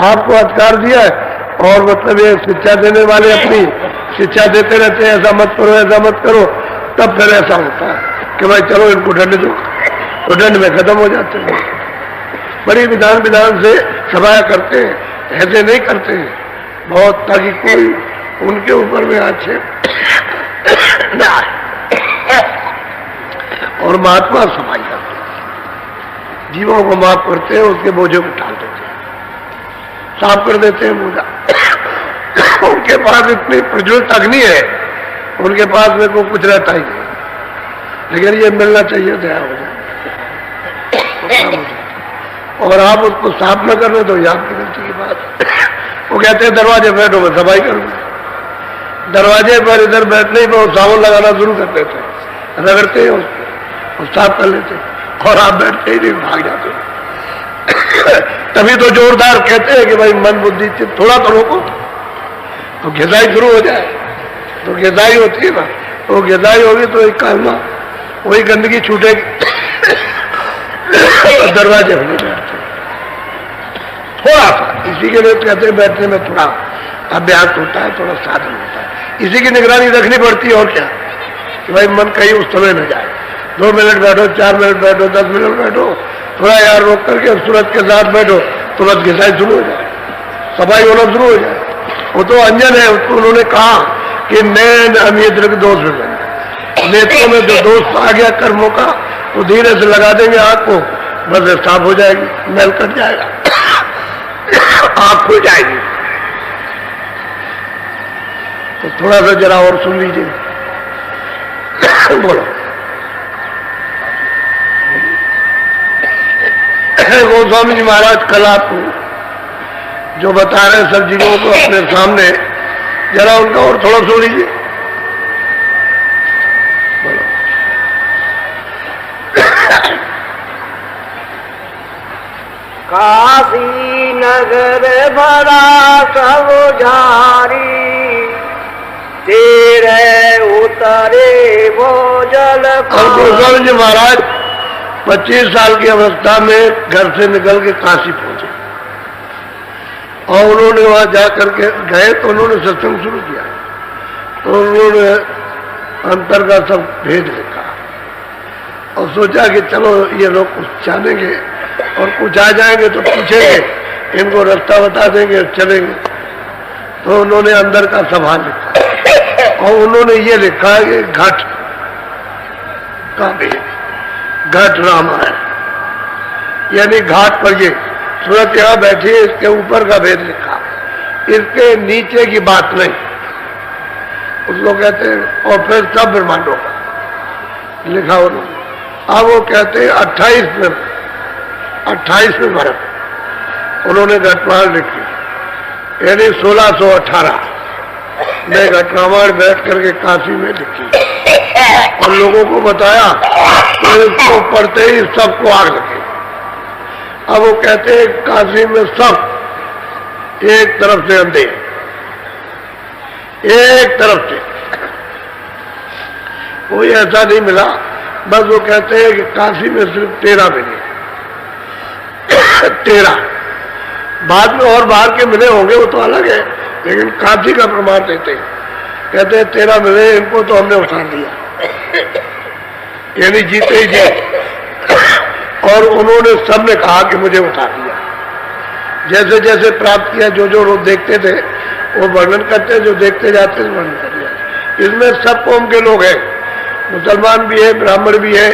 आपको अधिकार दिया है, और मतलब ये शिक्षा देने वाले अपनी शिक्षा देते रहते हैं, ऐसा मत करो ऐसा मत करो, तब फिर ऐसा होता है कि भाई चलो इनको दंड दो, तो दंड में खत्म हो जाते हैं। बड़ी विधान से सभाएं करते हैं, ऐसे नहीं करते हैं बहुत, ताकि कोई उनके ऊपर में आक्षेप न आए। और महात्मा सफाई करते हैं, जीवों को माफ करते हैं, उसके बोझे को टाल देते हैं, साफ कर देते हैं बोझा। उनके पास इतनी प्रज्वलित अग्नि है, उनके पास में को कुछ रहता ही नहीं, लेकिन ये मिलना चाहिए, दया हो जाए। और आप उसको साफ न करने दो, ये आपकी गलती की बात। वो कहते हैं दरवाजे बैठो, मैं सफाई करूंगा। दरवाजे पर इधर बैठने पर साबुन लगाना शुरू कर देते हैं, रगड़ते हैं उसको और साफ कर लेते हैं, और आप बैठते ही नहीं, भाग जाते हैं। तभी तो जोरदार कहते हैं कि भाई मन बुद्धि चित्त थोड़ा तो रोको, तो घिसाई शुरू हो जाए। तो घिसाई होती है ना, तो घिसाई होगी तो एक कालमा वही गंदगी छूटेगी। दरवाजे खुले बैठते थोड़ा सा, इसी के लिए कहते हैं बैठने में थोड़ा अभ्यास होता है, थोड़ा साधन होता है, इसी की निगरानी रखनी पड़ती है। और क्या कि भाई मन कहीं उस समय न जाए, 2 मिनट बैठो, 4 मिनट बैठो, 10 मिनट बैठो, थोड़ा यार रोक करके सूरज के साथ बैठो, तुरंत घिसाई शुरू हो जाए, सफाई होना शुरू हो जाए। वो तो अंजन है, उसको उन्होंने कहा कि नैन अनियंत्रित दोष में, नेत्रों में जो दोष आ गया कर्मों का, तो धीरे से लगा देंगे आंख को, बस साफ हो जाएगी, मैल कट जाएगा, आंख खुल जाएगी। तो थोड़ा सा जरा और सुन लीजिए। बोलो। गोस्वामी जी महाराज कल आपको जो बता रहे हैं सब जीवों को अपने सामने, जरा उनका और थोड़ा सुन लीजिए। बोलो। काशी नगर भरा सब झारी, तेरे उतरे वो जल। गोस्वामी जी महाराज 25 साल की अवस्था में घर से निकल के काशी पहुंचे, और उन्होंने वहां जाकर के गए तो उन्होंने सत्संग शुरू किया। तो उन्होंने अंतर का सब भेद लिखा और सोचा कि चलो ये लोग कुछ जानेंगे और कुछ आ जाएंगे तो पूछेंगे, इनको रास्ता बता देंगे और चलेंगे। तो उन्होंने अंदर का सभा लिखा और उन्होंने ये लिखा कि घट का भेद, घट रामायण, यानी घाट पर ये सूरत यहां बैठी है, इसके ऊपर का भेद लिखा, इसके नीचे की बात नहीं, उसको कहते हैं। और फिर सब ब्रह्मांडों का लिखा उन्होंने। अब वो कहते हैं 28वें वर्ष उन्होंने घटरामायण लिखी, यानी 1618 में घटरामायण बैठ करके काशी में लिखी और लोगों को बताया, तो इसको पढ़ते ही सबको आग लगी। अब वो कहते हैं काशी में सब एक तरफ से अंधे, एक तरफ से कोई ऐसा नहीं मिला। बस वो कहते हैं कि काशी में सिर्फ 13 मिले, 13, बाद में और बाहर के मिले होंगे वो तो अलग है, लेकिन काशी का प्रमाण देते हैं, कहते हैं 13 मिले, इनको तो हमने उठा लिया, यानी जीते ही जी। और उन्होंने सबने कहा कि मुझे उठा दिया। जैसे जैसे प्राप्त किया, जो जो लोग देखते थे वो वर्णन करते, जो देखते जाते वर्णन कर दिया। इसमें सब कौम के लोग हैं, मुसलमान भी है, ब्राह्मण भी है,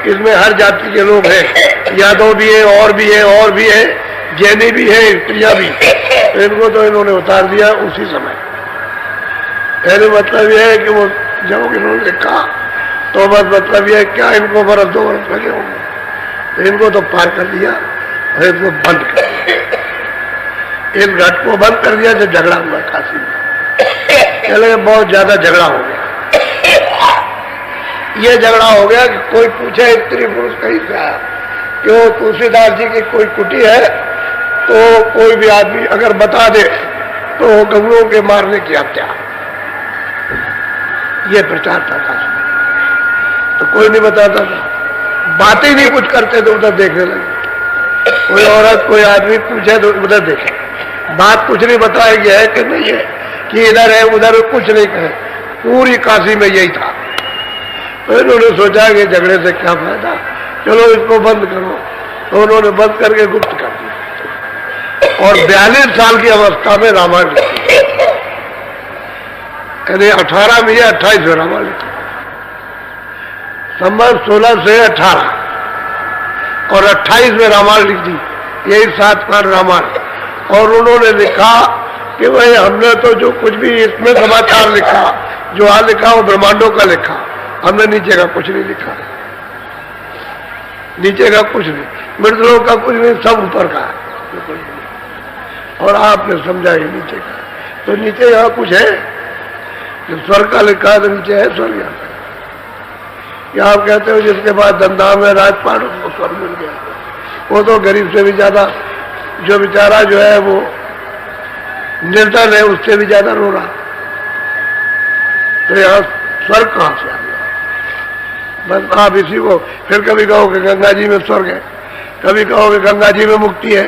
इसमें हर जाति के लोग हैं, यादव भी है, और भी है, और भी है, जैनी भी है, स्त्रियां भी। तो इनको तो इन्होंने उतार दिया उसी समय। पहले मतलब यह है कि वो जब इन्होंने लिखा तो बस मतलब यह क्या इनको बरस 2 वर्ष लगे होंगे, तो इनको तो पार कर दिया और इसको बंद कर दिया। इस घट को बंद कर दिया जब झगड़ा हुआ काशी में। चले बहुत ज्यादा झगड़ा हो गया। ये झगड़ा हो गया कि कोई पूछे स्त्री पुरुष कहीं से आया, क्यों तुलसीदास जी की कोई कुटी है, तो कोई भी आदमी अगर बता दे तो गौरों के मारने की हत्या, ये प्रचार था काशी में। तो कोई नहीं बताता था, बातें नहीं कुछ करते थे, उधर देखने लगे। कोई औरत कोई आदमी पूछे तो उधर देखे, बात कुछ नहीं बताएगी है कि नहीं है, कि इधर है उधर कुछ नहीं कहे, पूरी काशी में यही था। तो इन्होंने सोचा कि झगड़े से क्या फायदा, चलो इसको बंद करो। तो उन्होंने बंद करके गुप्त कर दिया और 42 साल की अवस्था में रामायण लिखी, यानी 18 में या 28 में रामायण लिखी, संवत 16 से 18 और 28 में रामायण लिख दी, यही 7 पाठ रामायण। और उन्होंने लिखा कि भाई हमने तो जो कुछ भी इसमें समाचार लिखा, जो आज लिखा वो ब्रह्मांडों का लिखा, हमने नीचे का कुछ नहीं लिखा, नीचे का कुछ नहीं, मृतलोक का कुछ नहीं, सब ऊपर का है। और आपने समझा ये नीचे का, तो नीचे यहाँ कुछ है, जब स्वर्ग का लिखा है तो नीचे है स्वर्ग। यहाँ आप कहते हो जिसके बाद धंधाम है राजपाट उसको स्वर्ग मिल गया, वो तो गरीब से भी ज्यादा, जो बेचारा जो है वो निर्धन है उससे भी ज्यादा रो रहा। तो यहाँ स्वर्ग कहाँ से आ गया? बस आप इसी को फिर कभी कहो कि गंगा जी में स्वर्ग है, कभी कहो कि गंगा जी में मुक्ति है,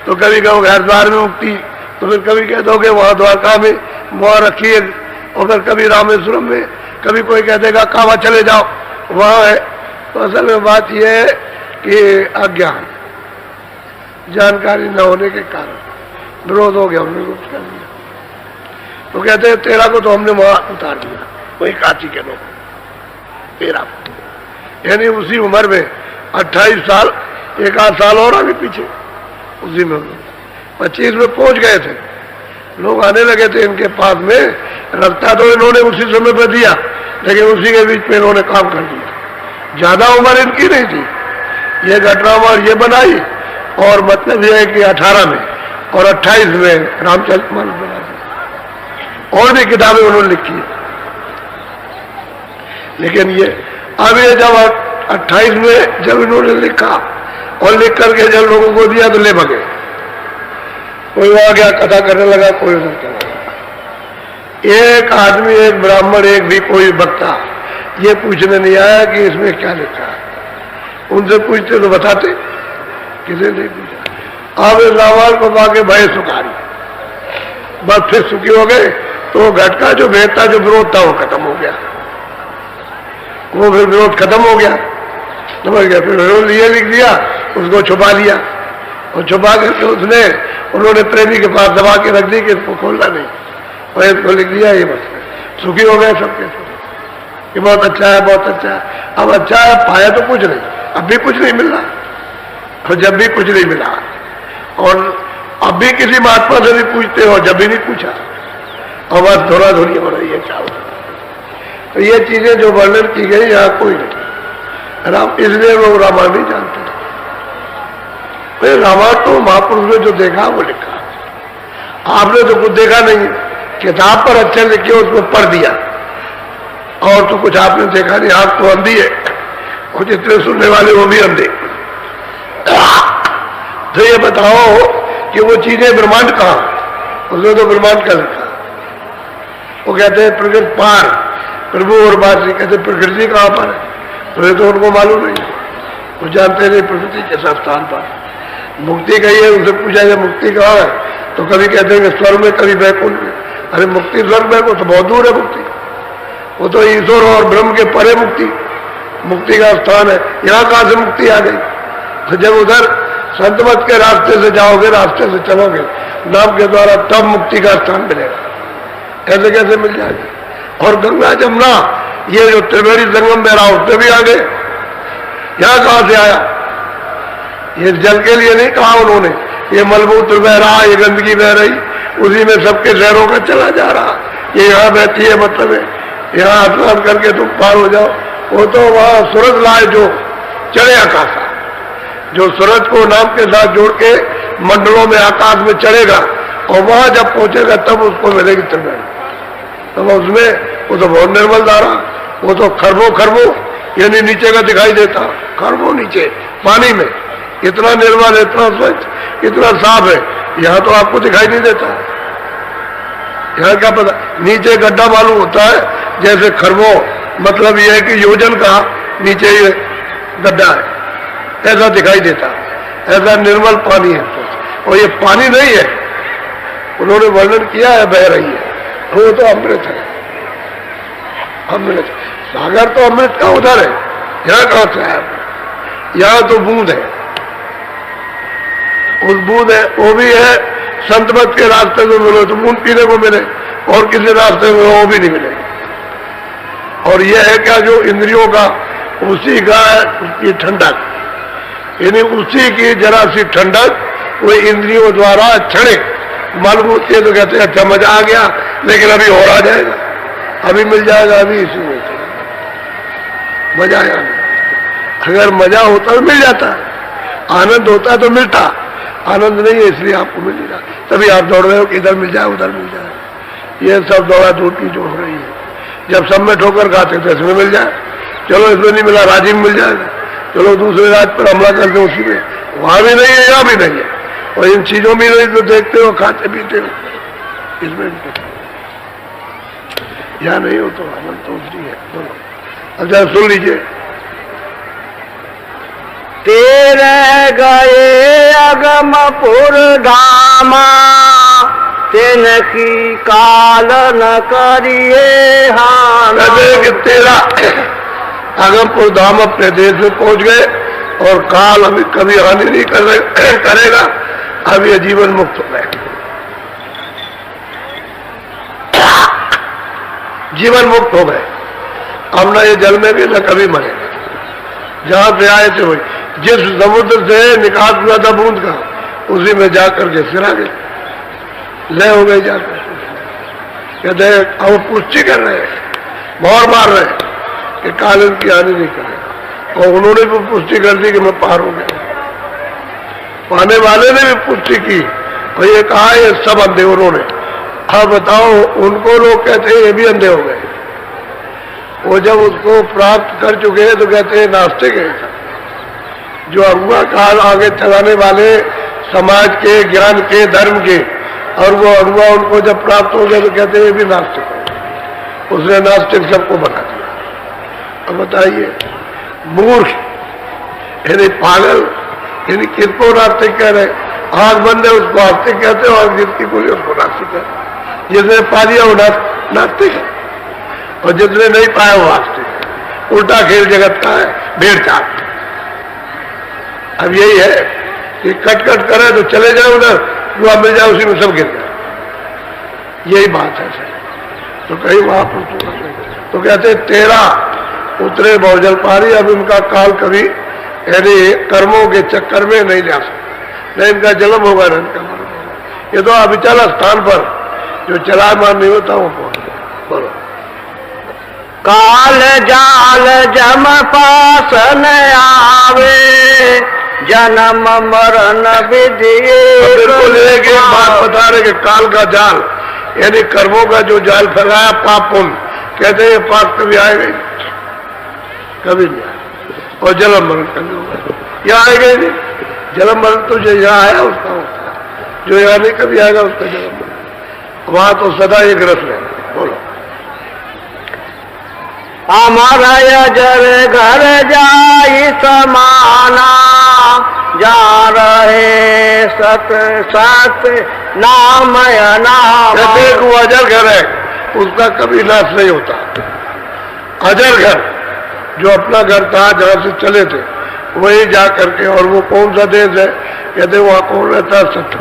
तो कभी कहो कि हरिद्वार में मुक्ति, तो फिर कभी कह दोगे वहां द्वारका में वहां रखिए, और फिर कभी रामेश्वरम में, कभी कोई कह देगा कावा चले जाओ वहां है। तो असल में बात यह है कि अज्ञान, जानकारी न होने के कारण विरोध हो गया, हमने गुप्त कर दिया। तो कहते हैं तेरा को तो हमने वहां उतार दिया, वही काशी के लोग, तेरा यानी उसी उम्र में 28 साल, 1 आध साल और आगे पीछे, उसी में 25 में पहुंच गए थे। लोग आने लगे थे इनके पास में, रास्ता तो इन्होंने उसी समय पर दिया, लेकिन उसी के बीच में इन्होंने काम कर दिया। ज्यादा उम्र इनकी नहीं थी, ये घटना और ये बनाई, और मतलब यह है कि 18 में और 28 में रामचरितमानस बना दिया, और भी किताबें उन्होंने लिखी। लेकिन ये अब ये जब 28 में जब इन्होंने लिखा और लिख करके जब लोगों को दिया तो ले भगे, कोई वहां गया कथा करने लगा, कोई उधर चला गया। एक आदमी, एक ब्राह्मण, एक भी कोई वक्ता ये पूछने नहीं आया कि इसमें क्या लिखा है। उनसे पूछते तो बताते, किसी नहीं पूछा। अब इस रामायण को पाके भय सुखारी, बस फिर सुखी हो गए। तो घट का जो भेद था, जो विरोध था, वो खत्म हो गया, वो फिर विरोध खत्म हो गया, समझ गया। फिर विरोध ये लिख दिया, उसको छुपा लिया, और छुपा करके उसने उन्होंने प्रेमी के पास दबा के रख दी कि इसको खोलना नहीं, और इसको लिख दिया। ये बस सुखी हो गए सबके सब, ये बहुत अच्छा है, बहुत अच्छा है। अब अच्छा है पाया तो कुछ नहीं, अब भी कुछ नहीं मिल रहा, और जब भी कुछ नहीं मिला, और अब भी किसी महात्मा से भी पूछते हो, जब भी नहीं पूछा, और बस थोड़ा थोड़ी हो रही है क्या। तो ये चीजें जो वर्णन की गई यहाँ कोई नहीं, राम इसलिए लोग रामायण नहीं जानते। रामायण तो महापुरुष ने जो देखा वो लिखा, आपने तो कुछ देखा नहीं, किताब पर अच्छे लिखे उसको पढ़ दिया, और तो कुछ आपने देखा नहीं। आप तो अंधी है, और जितने सुनने वाले वो भी अंधे। तो ये बताओ कि वो चीजें ब्रह्मांड कहाँ, उसने तो ब्रह्मांड का लिखा। वो कहते हैं प्रकृति पार, प्रभु और बात नहीं, कहते प्रकृति कहाँ पर है, तो ये तो उनको मालूम नहीं, वो जानते नहीं प्रकृति के सब स्थान पर। मुक्ति कही है, उनसे पूछा जाए मुक्ति कहाँ है, तो कभी कहते हैं स्वर्ग में, कभी बैकुंठ में। अरे मुक्ति स्वर्ग में तो बहुत दूर है मुक्ति, वो तो ईश्वर और ब्रह्म के परे मुक्ति का स्थान है। यहाँ कहाँ से मुक्ति आ गई? तो जब उधर संत मत के रास्ते से जाओगे, रास्ते से चलोगे नाम के द्वारा, तब मुक्ति का स्थान मिलेगा। ऐसे कैसे मिल जाएगी? और गंगा जमुना ये जो त्रिवेणी संगम बह रहा उससे भी आ गए, यहाँ कहाँ से आया? ये जल के लिए नहीं कहा उन्होंने, ये मलमूत्र बह रहा, ये गंदगी बह रही, उसी में सबके शहरों का चला जा रहा, ये यहाँ बहती है, मतलब है यहाँ स्नान करके तुम पार हो जाओ। वो तो वहां सूरज लाए जो चढ़े आकाशा, जो सूरज को नाम के साथ जोड़ के मंडलों में आकाश में चढ़ेगा, और वहां जब पहुंचेगा तब उसको मिलेगी त्रिवेणी। तब उसमें वो तो बहुत निर्मल धारा, वो तो खरबों खरबों यानी नीचे का दिखाई देता, खरबों नीचे पानी में, इतना निर्मल, इतना स्वच्छ, इतना साफ है। यहाँ तो आपको दिखाई नहीं देता, यहाँ क्या पता, नीचे गड्ढा मालूम होता है जैसे खरबों, मतलब यह है कि योजन का नीचे ये गड्ढा है, ऐसा दिखाई देता, ऐसा निर्मल पानी है। और ये पानी नहीं है, उन्होंने वर्णन किया है बह रही है, वो तो अमृत है। अमृत सागर तो अमृत का उधर है, यहाँ कहां से है? यहाँ तो बूंद है, उस बूंद है, वो भी है संतमत के रास्ते में मिले तो बूंद पीने को मिले, और किसी रास्ते में वो भी नहीं मिले। और यह है क्या, जो इंद्रियों का उसी का उसकी ठंडक, यानी उसी की जरा सी ठंडक वो इंद्रियों द्वारा क्षणे मालूम होती है। तो कहते हैं अच्छा मजा आ गया, लेकिन अभी और आ जाएगा, अभी मिल जाएगा, अभी इसी में मजा आया। अगर मजा होता तो मिल जाता, आनंद होता तो मिलता, आनंद नहीं है इसलिए आपको मिल रहा, तभी आप दौड़ रहे हो कि इधर मिल जाए उधर मिल जाए। ये सब दौड़ा धूपी जो हो रही है, जब सब में ठोकर खाते तो इसमें मिल जाए, चलो इसमें नहीं मिला राजी में मिल जाएगा, चलो दूसरे राज्य पर हमला कर दो उसी में, वहां भी नहीं है यहाँ भी नहीं है, और इन चीजों में नहीं तो देखते हो खाते पीते हो, इसमें भी यहाँ नहीं हो तो आनंद तो उसी है। बोलो अच्छा सुन लीजिए। तेरे गए अगमपुर धामा, तेन की काल न करिए हाना। कहते कि तेरा अगमपुर धाम अपने देश में पहुंच गए, और काल अभी कभी हानि नहीं करेगा, अब ये जीवन मुक्त हो गए, जीवन मुक्त हो गए। अब न ये जल में भी न कभी मरेगा, जहां से आए थे वही, जिस समुद्र से निकास हुआ था बूंद का, उसी में जाकर के सिरा गए, लय हो गए जाकर। कहते हैं अब पुष्टि कर रहे हैं, मोहर मार रहे हैं कि काल इनकी हानि नहीं करेगा, और उन्होंने भी पुष्टि कर दी कि मैं पार हो गया। पाने वाले ने भी पुष्टि की, और ये कहा ये सब अंधे उन्होंने। अब बताओ, उनको लोग कहते हैं ये भी अंधे हो गए, वो जब उसको प्राप्त कर चुके हैं तो कहते हैं नास्तिक है। जो अगुआ काल आगे चलाने वाले समाज के, ज्ञान के, धर्म के, और वो अगुआ उनको जब प्राप्त हो गए तो कहते हैं ये भी नास्तिक है, उसने नास्तिक सबको बना दिया। अब बताइए, मूर्ख यानी पागल, यानी किसको नास्तिक कह रहे? आंख बंद है उसको आस्तिक कहते हो, और जिसकी कोई उसको नास्तिक है। जिसने पा लिया वो नास्तिक है, और जिसने नहीं पाया वो आस्तिक है। उल्टा खेल जगत का है, भेड़ चाल। अब यही है कि कट कट करे तो चले जाए उधर, वहां मिल जाए उसी में सब गिर जाए, यही बात है सर। तो कहीं वहां पर तो कहते तेरा उतरे बहुजल पारी, अब इनका काल कभी यानी कर्मों के चक्कर में नहीं जा सकता, न इनका जन्म होगा न इनका मरण होगा। ये तो अविचल स्थान पर जो चलायमान नहीं होता वो बोलो। काल जाल जम पास न आवे, जन्म मरण विधि। बिल्कुल एक बात बता रहे कि काल का जाल यानी कर्मों का जो जाल फैलाया पाप पुण्य, कहते हैं पाप कभी आएगा ही कभी नहीं आएगा, और जन्म मरण कभी होगा, यहाँ आएगा ही नहीं। जन्म मरण तो जो यहाँ आया उसका होता है, जो यहाँ नहीं कभी आएगा उसका जन्म मरण, वहां तो सदा एक रस है। बोलो हमारा जर घर जाई समाना, जा रहे सत सत नाम नाम। कहते वो अजर घर है, उसका कभी नाश नहीं होता। अजर घर जो अपना घर था जहां से चले थे वही जा करके, और वो कौन सा देश है? कहते वहां कौन रहता है? सत्य।